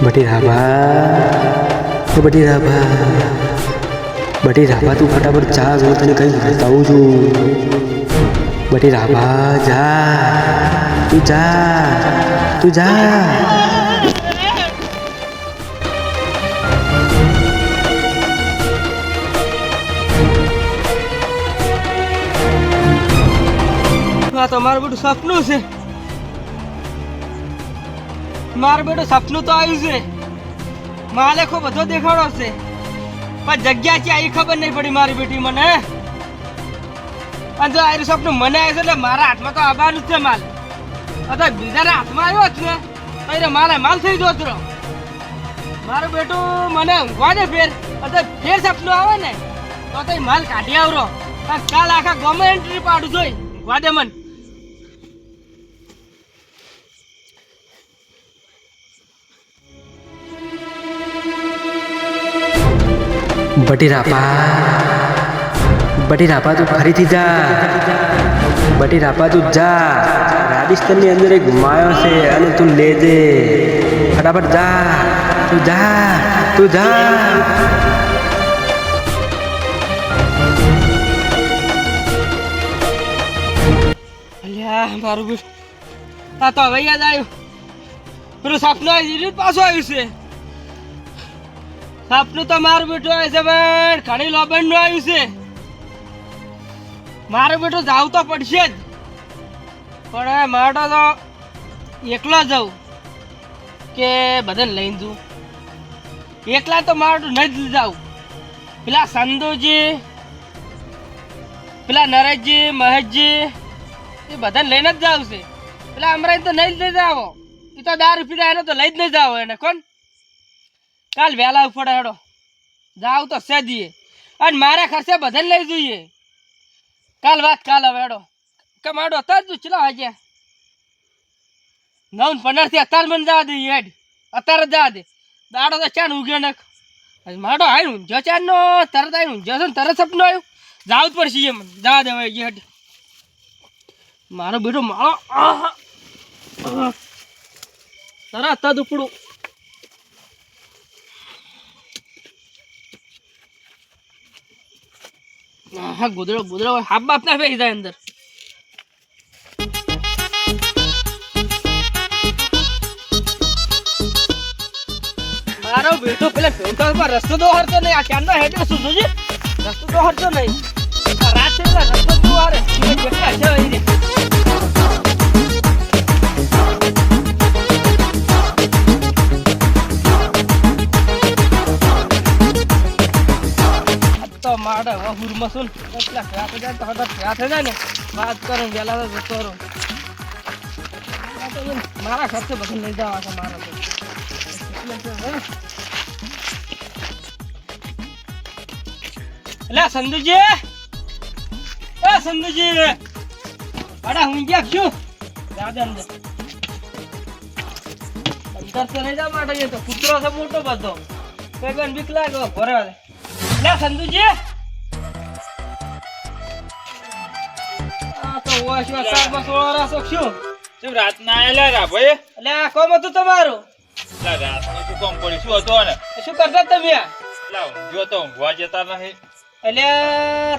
બટી રાભા બટી રાભા તું ફટાફટ જા હું તને કંઈ બતાવું છું બટી રાભા તું જા તો મારું બેટું સપનું છે મારું બેટું સપનું તો આવ્યું છે માલેખો બધો દેખાડો છે પણ જગ્યા છે એ ખબર નહીં પડી મારી બેટી મને અને જો આ સપનું મને આવ્યું છે એટલે મારા હાથમાં તો આવવાનું જ છે માલ અથવા બીજાના હાથમાં આવ્યો જ ને તો માલ થઈ જતો રહો મારું બેટું મને ઊંઘવા દે ફેર ફેર સપનું આવે ને તો માલ કાઢી આવરો કાલ આખા ગમે એન્ટ્રી પાડું જોઈ ઊંઘવા દે મને બટી રાપા તું ફરીથી જા બટી રાપા તું જા રાજસ્થાનની અંદર એક માયો છે અને તું લેજે ફટાફટ તું જા અલ્યા મારું બેટ આ તો હવે યાદ આવ્યું પેલું સપનું આવી પાછું આવ્યું છે સપનું તો મારું બેટું આવે છે પણ ઘણી લોબન નું આવ્યું છે મારું બેટું જાવ તો પડશે જ પણ મારો તો એકલો જાઉં કે બધાને લઈને જઉં એકલા તો મારું નહીં જ જાઉં પેલા સંધુજી પેલા નરેશજી મહેશજી એ બધાને લઈને જ જાવ છે પેલા અમરાઈ તો નહીં જ લઈ જાવ એ તો દારૂ પીડા એને તો લઈ જ નહીં જાવ એને કોણ કાલ વહેલા પડે હેડો જાવ તો સેદીએ અને મારા ખર્ચે બધાને લઈ જોઈએ કાલ હવે હેડો કે માડો અત્યારે તું ચલો આજે 9:15 થી અત્યારે મને જવા દે હેડ અત્યારે જવા દે દાડો તો ચાન ઉગ્યો નાખ માડો આવ્યું જો ચાન નો તરત આવ્યું જો ને તરત સપનું આવ્યું જાવ જ પડશે એમ જવા દે હેડ મારો બેટો મારો તરત જ ઉપડું હા ગુદડો હાફ બાપ ના ફેરી જાય અંદર મારો બેટો પેલા ફેન્ટર પર રસ્તો તો હરતો નહીં આ ચાંદનો હેડ શું જોજે રસ્તો તો હરતો નહીં રાત છે રસ્તો તો આરે કેટલા છે અહીં તો માડે હુરમાં સુન એટલા રાત જાય તો હઠાત રાત થઈ જાય ને વાત કરું વેલા તો જતો રહું મારા ખર્ચે બધું લઈ જવા છે મારા તો એટલે સંધુજી અડા હું ગયા છું દાદા અંદર તો લઈ જવા માટે તો કૂતરો છે મોટો બધો કોઈ પણ બીક લાગે ભરવા દે લે સંધુજી આ તો વાશવા સારમાં સોળા સોખ્યો શું રાત ના આયેલા રા ભાઈ એટલે આ કોમ હતું તમારું લા રાત નું શું કામ પડી શું હતો ને શું કરતા તમે લાવ જો તો ઊંઘવા જતા નહીં એટલે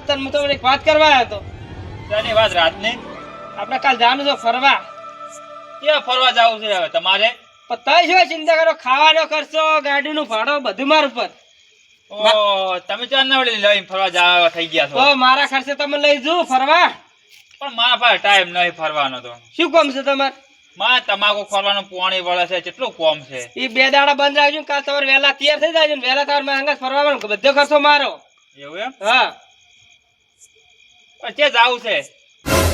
તને હું તમને એક વાત કરવા આવ્યો હતો તારી વાત રાત ની આપણે કાલ જવાનું છે ફરવા ક્યાં ફરવા જાવું છે હવે તમારે પણ તઈ શું ચિંતા કરો ખાવાનો ખર્ચો ગાડીનું ભાડો બધું માર ઉપર ઓ તમે ચાર ના વળી લઈને ફરવા જવા થઈ ગયા છો તો મારા ખર્ચે તમે લઈ જઉં ફરવા પણ મારા પાસે ટાઈમ નહીં ફરવાનો તો શું કામ છે તમારે માં તમાકુ ફરવાનું પાણી વળે છે કેટલું કોમ છે એ 2 દાડા બંધ રાખજો કાલ તમારે વહેલા તૈયાર થઈ જાય ને વહેલા તમારે અંગત ફરવાનો બધો ખર્ચો મારો એવું એમ હા પણ ક્યાં જાવું છે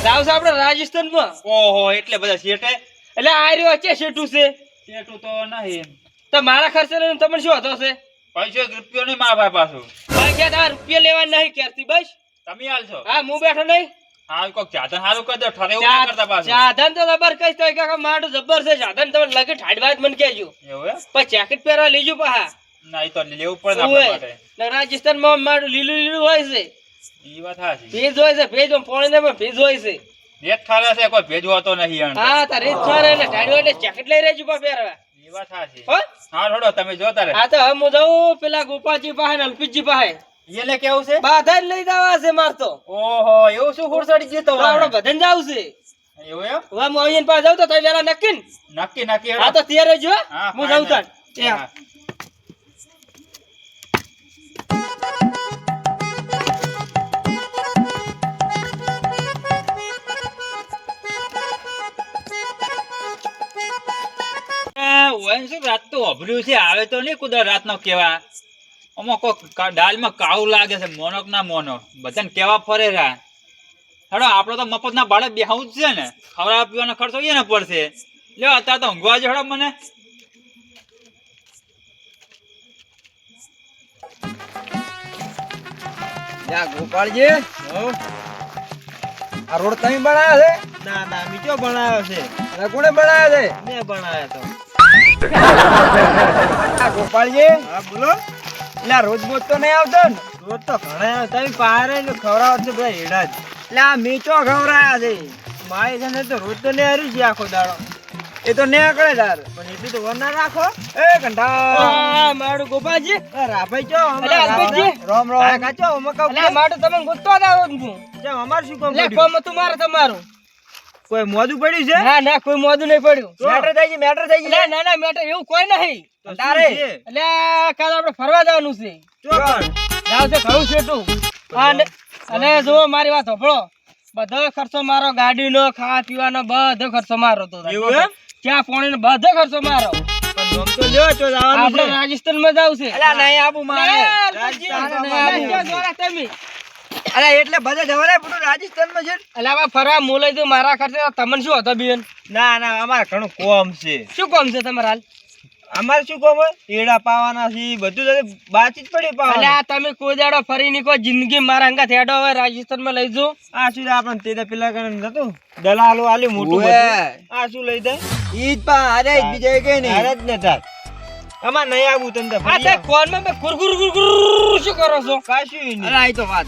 જાવ છે આપણે રાજસ્થાનમાં ઓહો એટલે બધા શેઠે એટલે આ રહ્યો છે શેઠું છે શેઠું તો નહીં તો મારા ખર્ચે લઈને તમને શું હતો છે પૈસો 1 રૂપિયો નહીં મારા પાસે પાછું ભાઈ કે તારા રૂપિયા લેવા નહીં ક્યારથી બસ તમે હાલશો હા હું બેઠો નહીં હા કોક સાધન સારું કરી દો ઠરે એવું ના કરતા પાછું સાધન તો જબર કઈ તો કાકા મારું જબર છે સાધન તમે લગે ઠાડવા જ મને કહેજો એવું એમ પણ જેકેટ પહેરવા લેજો પા ના એ તો લેવું પડે આપણા માટે રાજસ્થાનમાં મારું લીલું હોય છે ઈ વાત હાચી ભેજ હોય છે ભેજ પાણી ને ભેજ હોય છે રેત ઠરે છે કોઈ ભેજ હોતો નહીં હા તારે રેત ઠરે એટલે ઠાડવા એટલે જેકેટ લઈ રહેજો પા પહેરવા એ એ વાત સાચી. હો હા હેડો તમે જો તારે. આ તો હવે હું જાઉં પેલા ગોપાલજી પાસે ને અલ્પિતજી પાસે. એટલે કેવું છે? બધા જ લઈ જવા છે માર તો. ઓહો એવું શું હુરસડી જતો તો આપણે બધાને જાવું છે. એવું એમ? હવે હું અહીંયા પાસે જાઉં તો તમે વેલા નક્કી ને? નક્કી નક્કી હા તો તૈયાર રહેજો હો. હા, હું જાઉં તાર. હા. રાત તો અભર્યું છે આવે તો નહીં કુદર રાત નો કેવા આમાં કોઈ દાલમાં કાળું લાગે છે મોનોક ના મોનો બધાને કેવા ફરે રહ્યા હેડો આપડે તો મફત ના ભાડે બેહાવું જ છે ને ખવડાવવા પીવાનો ખર્ચો એને પડશે લ્યો અત્યારે તો ઊંઘવા જ હેડો મને ગોપાલજી આ રોડ તમે બનાવ્યો છે? ના ના બીજો બનાવ્યો છે. અને કોણે બનાવ્યો છે? મેં બનાવ્યો તો. ગોપાલજી હા બોલો. એટલે રોજ બોજ તો નહીં આવતો ને? રોજ તો ઘણા તમે પારે ને ખવડાવો છો બધા હેડા જ. એટલે આ મીચો ખવડાયા છે મારી છે ને તો રોજ તો નહીં હારી છે આખો દાડો એ તો નહીં આકડે તાર પણ એટલી તો વર ના રાખો એ ઘંટા મારું ગોપાલજી રાભાઈ ચો અલે અલ્પતજી. રોમ રોમ કાચો મકા એટલે મારું તમે ગોતતો જ આવો છું. કેમ અમાર શું કામ એટલે પડ્યું? કોમ હતું મારે તમારું. કોઈ મોદું પડ્યું છે? ના ના કોઈ મોદું નહીં પડ્યું. મેટર થઈ ગઈ મેટર થઈ એટલે ના ના મેટર એવું કોઈ નહીં. તો તારે એટલે કાલે આપણે ફરવા જવાનું છે. ચોકન જાવ છે ઘણું છેટું. અને જુઓ મારી વાત સાંભળો બધો ખર્ચો મારો ગાડીનો ખાવા પીવાનો બધો ખર્ચો મારો તો એવું એમ? ચા પાણીનો બધો ખર્ચો મારો. પણ નોમ તો લ્યો તો જવાનું આપણે છે. રાજસ્થાનમાં જાવ છે. અલા નહીં આબુ મારે અલે, રાજસ્થાનમાં અલે, આબુ. ક્યાં જોરા તમે? અલા એટલે બધે જવાય બધું રાજસ્થાનમાં છે. અલે હવે ફરવા હું લઈ દઉં મારા ખર્ચે તમને શું હતો બેન? ના ના અમારે ઘણું કોમ છે. શું કામ છે તમારે હાલ? અમારે શું કોમ હોય? એડા પાવાના છે બધું તો બાચી જ પડી અલે પાવાના. આ તમે કોઈ દાડો ફરી નીકો જિંદગી મારા હંગાથ હેડો હવે રાજસ્થાનમાં લઈ જાઉં. આ શું આપણે તે પેલા કણ નતું દલાલો આલ્યું મોટું બધું. આ શું લઈ દે ઈદ પા અરે બીજે કઈ નહીં અરે જ ને તાર અમાર નહીં આવું તમને આ તે કોનમાં બે ગુરગુર ગુરગુર શું કરો છો? કાશું નહીં. અરે આ તો વાત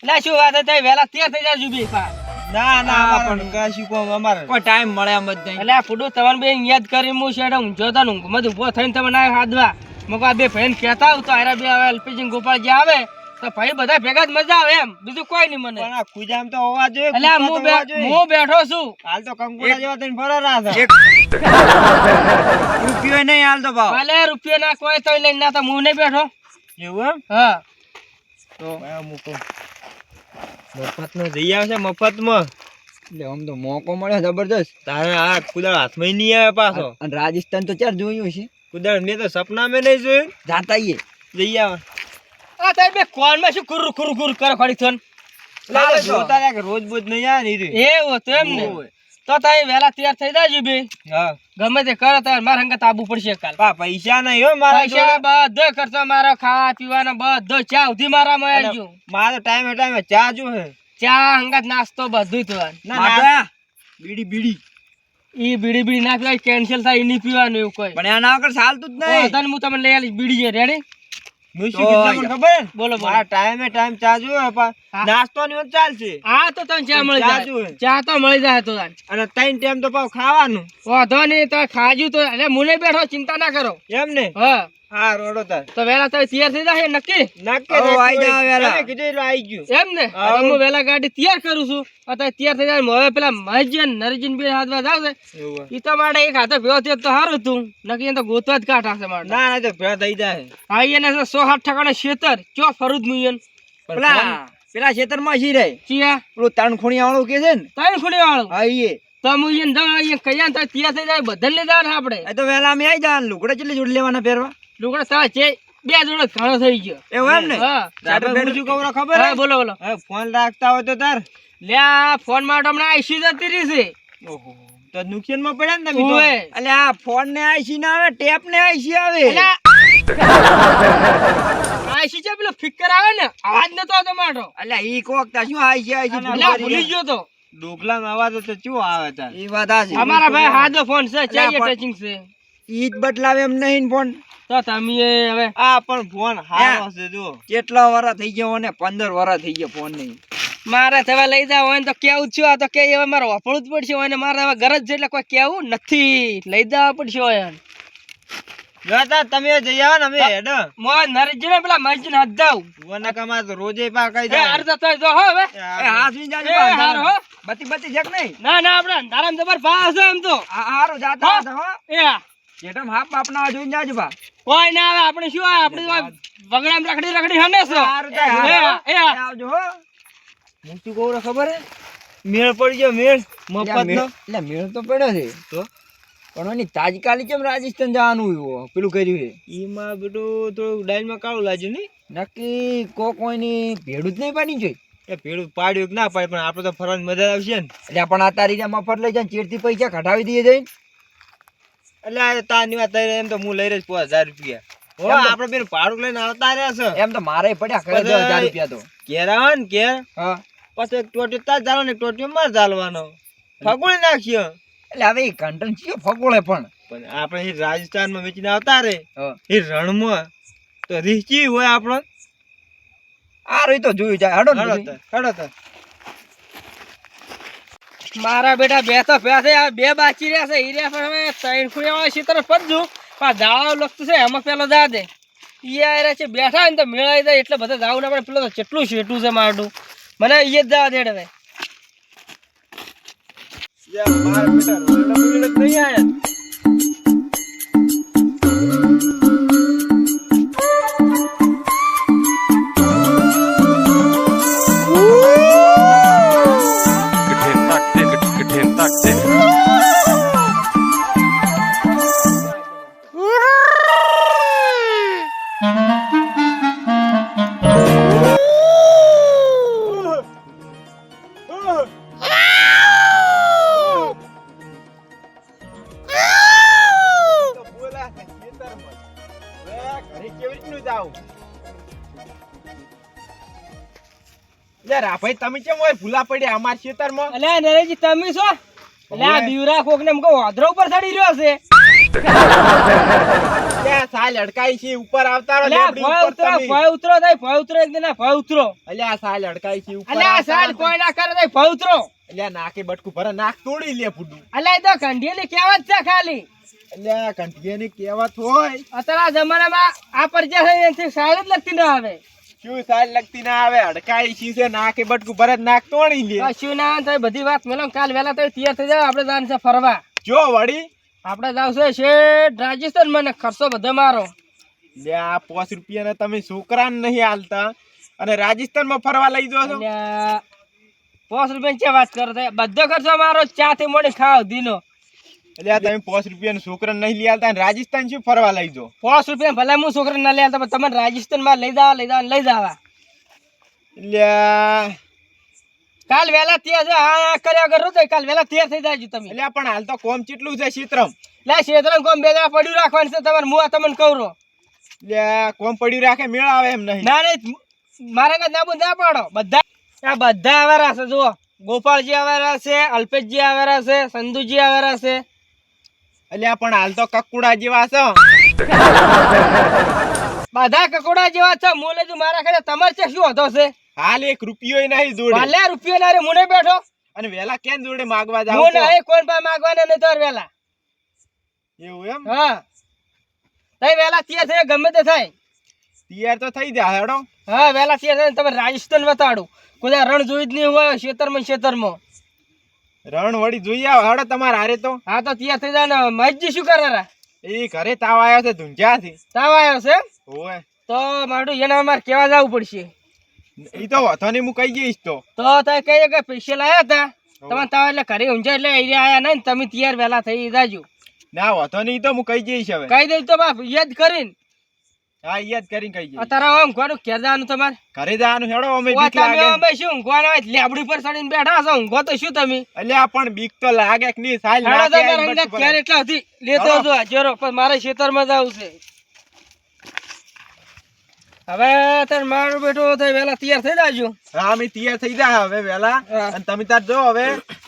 લે શું વાત હતી વેલા તૈયાર થઈ જાજો બી પા. ના ના પણ કાશું કોમ અમારે કોઈ ટાઈમ મળે એમ જ નહીં. એટલે આ ફૂડું તમારે બેન યાદ કરી હું છે ઊંઝો તો ઊંઘમાં ઉભો થઈને તમે ના હાથવા મગા બે ભાઈને કહેતા આવ તો આરા બે હવે અલ્પેજી ગોપાલજી આવે તો ભાઈ બધા ભેગા જ મજા આવે એમ બીજું કોઈ નહીં મને. પણ આ ખુજામ તો હોવા જોઈએ. એટલે હું બેઠો છું. હાલ તો કંકુડા જેવા થઈને ફરે રહ્યા છે. રૂપિયો નહીં હાલ તો ભાવ. ભલે રૂપિયા ના કોઈ તો લઈને ના તો હું નહીં બેઠો. એવું એમ? હા તો મૂકો મફતમાં જઈ આવશે મફતમાં. એટલે આમ તો મોકો મળે જબરદસ્ત. તારે આ કુદાળ હાથમાં નહીં આવે પાછો. અને રાજસ્થાન તો ચાર જોયું છે કુદાળ મેં તો સપનામાં નહીં જોયું. જાતા જઈ આવે. આ તારી બે કોનમાં શું કુરુ કુરુ કુરુ કરે ખડી થન. જોતા રહ્યા કે રોજ બોજ નહીં આવે ને ઈ રહ્યું. એવું તો એમ ને તો તારી વેલા તૈયાર થઈ જાજો બે. હા ગમે તે કરો તારે મારા હંગાથ આબુ પડશે કાલ. પૈસા નહીં હો મારા પૈસા જોડે. બધો ખર્ચો મારો ખાવા પીવાનો બધો ચા સુધી મારામાં આવજો. મારે ટાઈમે ટાઈમે ચા જોહે. ચા હંગાત નાસ્તો બધું તો ના બીડી બીડી ઈ બીડી બીડી ના પીવાય કેન્સલ થાય ઈ નહીં પીવાનું એવું કોઈ. પણ એના વગર ચાલતું જ નહીં. તને હું તમને લઈ આવીશ બીડી છે રેડી. હું શું કીધું તમને ખબર? બોલો બોલો. મારા ટાઈમે ટાઈમ ચા જોવે પણ હા. નાસ્તો ની વાત ચાલશે. હા તો તને ચા મળી ચા જાય. જોઈએ. ચા તો મળી જાય તો તાન. અને ત્રણ ટાઈમ તો પાવ ખાવાનું. વાંધો નહીં તો ખાજુ તો એટલે મુને બેઠો ચિંતા ના કરો. એમ ને? હા હા રોડો તાર. તો વેલા તમે તૈયાર થઈ જાય નક્કી. નક્કી ઓ આઈ જાવ વેલા. તમે કીધું એટલે આઈ ગયું. એમ ને હા. હવે હું વેલા ગાડી તૈયાર કરું છું. અત્યારે તૈયાર થઈ જાય હવે પેલા મહેશજી નરજીન બે હાથમાં જાવ છે એવું. ઈ તો મારે એક હાથે ભેગો થયો તો સારું હતું નક્કી એને તો ગોતવા જ કાઢ હશે મારે. ના ના તો ભેળા થઈ જાય. હા એને 100-8 ઠકાણે ખેતર ચો ફરું જ મુયન પેલા ખેતરમાં શી રહે ચિયા પેલું તણખુણી વાળું કે છે ને ત્રણ ખૂણી વાળું હા ઈ તો મુયન જાવ અહીંયા કયા તો તૈયાર થઈ જાય બધાને લઈ જવાના આપણે. એ તો વેલા અમે આઈ જા લુગડા કેટલી જોડી લેવાના પહેરવા. લુગડા તારા છે બે જોડે ઘણો થઈ ગયો. એવું એમ ને? હા આપણે હું શું કહું ખબર હા હે? બોલો બોલો. હવે ફોન રાખતા હોય તો તાર લે આ ફોન માં હમણાં આઈસી જતી રહી છે. ઓહો તો નુકસાન માં પડ્યા ને તમે તો. ઓવે. એટલે આ ફોન ને આઈસી ના આવે ટેપ ને આઈસી આવે. આઈસી છે પેલો ફિકર આવે ને અવાજ નતો આવતો મારો. એટલે ઈ કોક તા શું આઈસી આઈસી એટલે આ ભૂલી ગયો તો. ડોકલા માં અવાજ તો શું આવે તાર. ઈ વાત આ છે. અમારા ભાઈ હાથો ફોન છે અલા, ચાઈએ પણ- ટચિંગ છે ઈ જ બદલાવે એમ નહીં ફોન. તો તમે હવે આ પણ ફોન હારો છે જો. કેટલા વરા થઈ ગયા ને 15 વરા થઈ ગયા ફોન નહીં. મારે થવા લઈ જાવ હોય ને તો કેવું છું આ તો કે હવે મારે વાપરવું જ પડશે હોય ને મારે હવે ગરજ છે એટલે કોઈ કેવું નથી લઈ જવા પડશે હોય. જોતા તમે જઈ આવો ને અમે હેડો મોય નરેશજી ને પેલા મહેશજી ને હાથ દાવ વના કમા તો રોજે પા કઈ એ જાય હાર તો જો હો હવે એ હાથ વી જાજો એ હાર હો બતી બતી જક નહીં ના ના આપણે અંધારામ જબર ભાવ છે એમ તો હારો જાતા હતા હો એ જેટમ હાપ બાપના જોઈને જાજો બા કોઈ ના આવે આપણે શું આવે આપણે વગડામ રખડી રખડી હને છે હારું તા એ આવજો હો હું શું કહું ખબર હે મેળ પડી ગયો મેળ મફત નો એટલે મેળ તો પડ્યો છે તો પણ એની તાજકાલી કેમ રાજસ્થાન જવાનું હોય પેલું કર્યું છે ઈમાં બેટું થોડું ડાઈલમાં કાળું લાગ્યું નહીં નક્કી કોઈની ભેડું જ નહીં પાડી જોઈ એ ભેડું પાડ્યું કે ના પાડ્યું પણ આપણે તો ફરવાની મજા આવશે ને એટલે પણ આ તારી મફત લઈ જાય ચેડથી પૈસા કઢાવી દઈએ જઈને એટલે આ તારની વાત એમ તો હું લઈ રહ્યો 5000 રૂપિયા આપણે બેન ભાડું લઈને આવતા રહ્યા છે એમ તો મારે પડ્યા કરે 1000 રૂપિયા તો ઘેર આવે ને ઘેર હા પછી એક ટોટિયો તાર ચાલો ને એક ટોટિયો માર ચાલવાનો ફગોળી નાખ્યો એટલે હવે એ કંટન છે ફગોળે પણ આપણે રાજસ્થાનમાં વેચીને આવતા રે એ રણમાં તો રીચી હોય આપણો આ રહી તો જોયું જાય હડો મારા બેટા બે તો પેસે બે બાકી રહ્યા છે હીરા પર હવે ત્રણ ખુયા છે તરફ પજુ પણ જાળો લખતું છે એમાં પેલો જા દે ઈ આયરા છે બેઠા ને તો મેળાઈ જાય એટલે બધા જાવું ના પડે પેલો તો કેટલું શેટું છે મારું મને ઈ જ જવા દે હવે મારા બેટા રોડ નહીં આયા ભાઈ તમે કેમ હોય ભૂલા પડ્યા અમાર ખેતરમાં અલે નરેશજી તમે છો અલે આ બીવરા કોક ને એમ કહો વાદરો ઉપર ચડી રહ્યો છે કે સાલ અડકાઈ છે ઉપર આવતા રહો અલે ભય ઉતરો થાય ભય ઉતરો એક દિના ભય ઉતરો અલે આ સાલ અડકાઈ છે ઉપર અલે આ સાલ કોઈ ના કરે થાય ભય ઉતરો અલે નાકે બટકું ભરે નાક તોડી લે ફૂડું અલે તો કંઢીની કહેવત છે ખાલી અલે આ કંઠિયાની કહેવત હોય અત્યારના જમાનામાં આ પરજા છે એનાથી સાલ જ લગતી ના આવે શું સાલ લગતી ના આવે અડકાઈ છે છે નાકે બટકું ભરે નાક તોડી લે કશું ના થાય બધી વાત મેલો કાલ વેલા તો તૈયાર થઈ જાવ આપણે જાણ છે ફરવા જો વળી આપણે જાવ છે શેઠ રાજસ્થાન મને ખર્ચો બધો મારો લે આ 5 રૂપિયાના તમે છોકરાને નહીં આલતા અને રાજસ્થાનમાં ફરવા લઈ જાવ છો 5 રૂપિયાની છે વાત કરો બધો ખર્ચો મારો ચા થી મોડી ખાવ દીનો એટલે આ તમે 5 રૂપિયાના છોકરાને નહીં લઈ આલતા અને રાજસ્થાન શું ફરવા લઈ જાવ 5 રૂપિયા ભલે હું છોકરા ના લઈ આવતા પણ તમે રાજસ્થાન માં લઈ જાવ લઈ જાવા એટલે કાલ વેલા તૈયાર છે હા કર્યા કરો તો કાલ વેલા તૈયાર થઈ જાજો તમે એટલે પણ હાલ તો કોમ કેટલું છે ક્ષેત્રમ લે ક્ષેત્રમ કોમ બે જણા પડ્યું રાખવાનું છે તમારે હું તમને કહું રહો એટલે કોમ પડ્યું રાખે મેળ આવે એમ નહીં ના નહીં મારે કઈ ના પાડો બધા આ બધા આવેરા છે જુઓ ગોપાલજી આવેરા છે અલ્પેશજી આવેરા છે સંધુજી આવેરા છે એટલે પણ હાલ તો કકુડા જેવા છે બધા કકોડા જેવા છે મોલે જો મારા ઘરે તમારે છે શું હતો છે હાલ 1 રૂપિયો નહીં જોડે ભલે રૂપિયો ના રે મુને બેઠો અને વેલા કેમ જોડે માગવા જાવ હું નહીં કોણ પા માંગવાના નહીં તો વેલા એવું એમ હા તઈ વેલા તૈયાર થઈ ગમે તે થાય તૈયાર તો થઈ જાય હેડો હા વેલા તૈયાર થઈને તમે રાજસ્થાન બતાડું કોઈ રણ જોઈ જ નહીં હોય ખેતરમાં રણ વળી જોઈ આવ હેડો તમારે હારે તો હા તો તૈયાર થઈ જાય ને મહેશજી શું કરે રા એ ઘરે તાવ આવ્યો છે ધુંજાથી તાવ આવ્યો છે ઓય તો મારું એને અમારે કેવા જવું પડશે ઈ તો વાતો નહીં હું કહી જઈશ તો તઈ કહીએ કે સ્પેશિયલ આયા હતા તમે તાવ એટલે ઘરે ઊંઝા એટલે અહીંયા આયા નહીં તમે તૈયાર વહેલા થઈ જાજો ના વાતો નહીં તો હું કહી જઈશ હવે કહી દઈ તો બાપ યાદ કરીને હા યાદ કરીને કહી જઈશ તારા આમ ઘોડું ઘેર જવાનું તમારે ઘરે જવાનું હેડો અમે ઓ બીક તમે લાગે અમે શું ઊંઘવાના હોય લેબડી પર ચડીને બેઠા છો ઊંઘો તો શું તમે અલ્યા પણ બીક તો લાગે કે નહીં સાલ હેડો નાખે તમારે આઈને અંગત બટકું ઘેર ભરે. એટલા હતી લેતો જો જોરો પણ મારે ખેતરમાં જવું છે હવે તાર મારું બેટો થઈ વેલા તૈયાર થઈ જાજો હા અમે તૈયાર થઈ જા હવે વેલા હા. અને તમે તાર જો હવે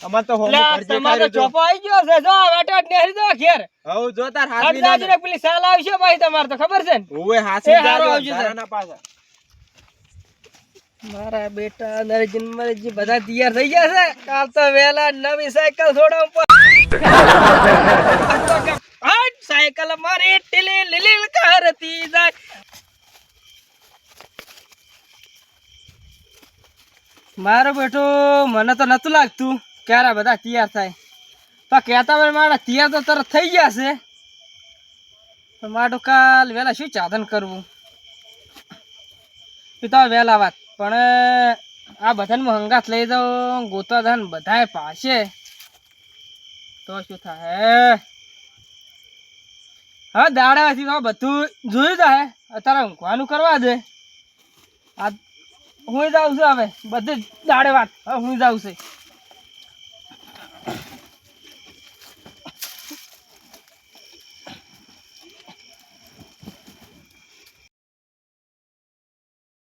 અમાર તો હોમ એટલે કરજે તમારો ખાઈ ચોપો આવી ગયો છે જો વેટો નેહરી દો ઘેર હવ જો તાર હાથવી અડધાજી ને પેલી સાલ આવશે ભાઈ તમારે તો ખબર છે ને ઓવે હાસી એ હારો જાજો આવજો તાર. ધારાના પાછા મારા બેટા નરેજી બધા તૈયાર થઈ ગયા છે કાલ તો વેલા નવી સાયકલ થોડા ઉપર સાયકલ મારી ટીલી લીલી મારો બેટો મને તો નતું લાગતું ક્યારે બધા તૈયાર થાય પણ કહેતા હોય મારા તૈયાર તો તરત થઈ ગયા છે પણ મારું કાલ વહેલા શું સાધન કરવું એ તો વહેલા વાત પણ આ બધાને હું હંગાત લઈ જાઉં ગોતવા જાય ને બધાએ પાસે તો શું થાય હા દાડાથી તો બધું જોયું જાય અત્યારે ઊંઘવાનું કરવા દે આ હું જાઉં છું હવે બધી દાડે વાત હવે હું જાઉં છું